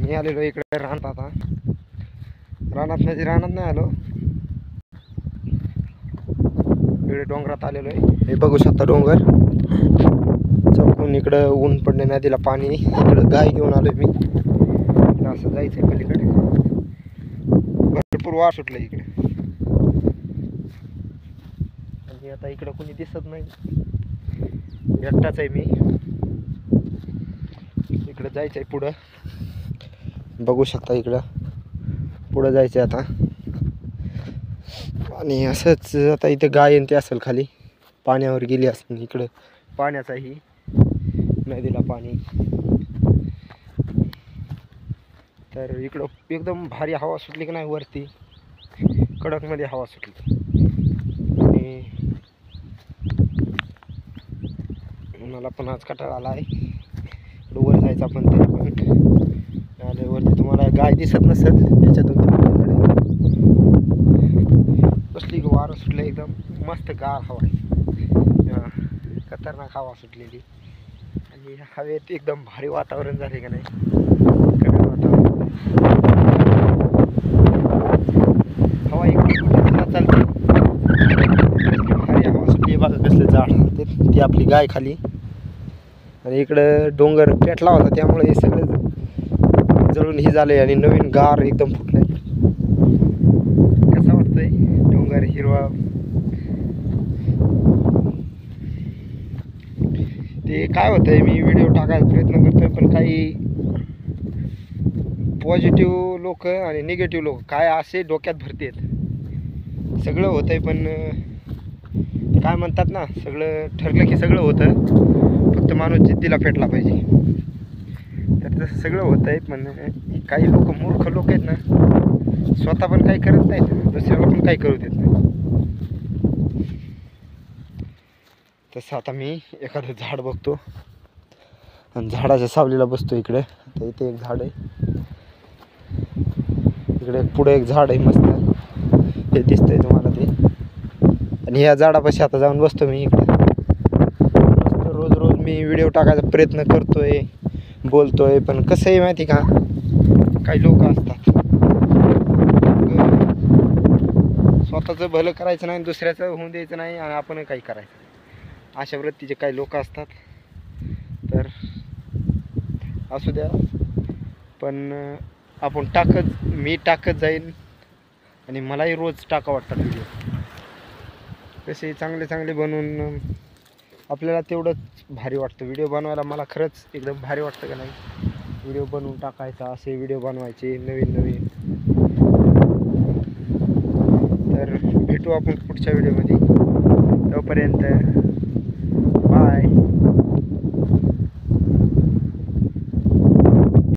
मी आलेलो इकडे रानात. आता रानात म्हणजे रानात नाही आलो, इकडे डोंगरात आलेलो आहे. हे बघू शकता डोंगर चौकून, इकडं ऊन पडणे, नदीला पाणी. इकडं गाय घेऊन आलोय मी. असं जायचंय पलीकडे, भरपूर वास सुटलं इकडे. आणि आता इकडं कोणी दिसत नाही, एकटाच आहे मी. इकडं जायचंय पुढं, बघू शकता इकडं पुढं जायचंय आता. आणि असंच आता इथे गाय ते असेल खाली, पाण्यावर गेली असेल. इकडं पाण्याचाही, नदीला पाणी. तर इकडं एकदम भारी हवा सुटली की नाही, वरती कडकमध्ये हवा सुटली. आणि मला पण आज कंटाळा आला आहे वर जायचा, पण तरी पण आले वरती. तुम्हाला गाय दिसत नसेल याच्यातून, कसली वारं सुटलं, एकदम मस्त गार हवा आहे, खतरनाक हवा सुटलेली. आणि हवेत एकदम भारी वातावरण झाले का नाही, कडक वातावरण. हवा एकदम चालते, भारी हवा सुटली. बघा कसले झाड, ती आपली गाय खाली. आणि इकडं डोंगर पेटला होता, त्यामुळे हे सगळं जळून हे झालंय. आणि नवीन गार एकदम फुटलंय. कसं वाटतंय डोंगर हिरवा. ते काय होतंय, मी व्हिडिओ टाकायचा प्रयत्न करतोय, पण काही पॉझिटिव्ह लोक आणि निगेटिव्ह लोक काय असे डोक्यात भरतेत. सगळं होतंय, पण काय म्हणतात ना, सगळं ठरलं की सगळं होतं, फक्त माणूस जिद्दीला पेटला पाहिजे. तर तसं सगळं होतंय, पण काही लोक मूर्ख लोक आहेत ना, स्वतः पण काही करत नाहीत, दुसऱ्याला पण काही करू देत नाही. तसं आता मी एखादं झाड बघतो आणि झाडाच्या सावलीला बसतो. इकडे तर इथे एक झाड आहे, इकडे पुढे एक झाड आहे मस्त, हे दिसतंय तुम्हाला ते. आणि ह्या झाडापाशी आता जाऊन बसतो मी इकडे. मस्त रोज रोज मी व्हिडिओ टाकायचा प्रयत्न करतोय, बोलतोय, पण कसं आहे माहिती का, काही लोक असतात स्वतःचं भलं करायचं नाही, दुसऱ्याचं होऊन द्यायचं नाही, आणि आपण काही करायचं. अशा वृत्तीचे काही लोक असतात. तर असू द्या, पण आपण मी टाकत जाईन, आणि मलाही रोज टाका वाटतात व्हिडिओ. कसे चांगले चांगले बनवून आपल्याला तेवढंच भारी वाटतं. व्हिडिओ बनवायला मला खरंच एकदम भारी वाटतं का नाही, व्हिडिओ बनवून टाकायचा, असे व्हिडिओ बनवायचे नवीन नवीन. तर भेटू आपण पुढच्या व्हिडिओमध्ये, तोपर्यंत बाय.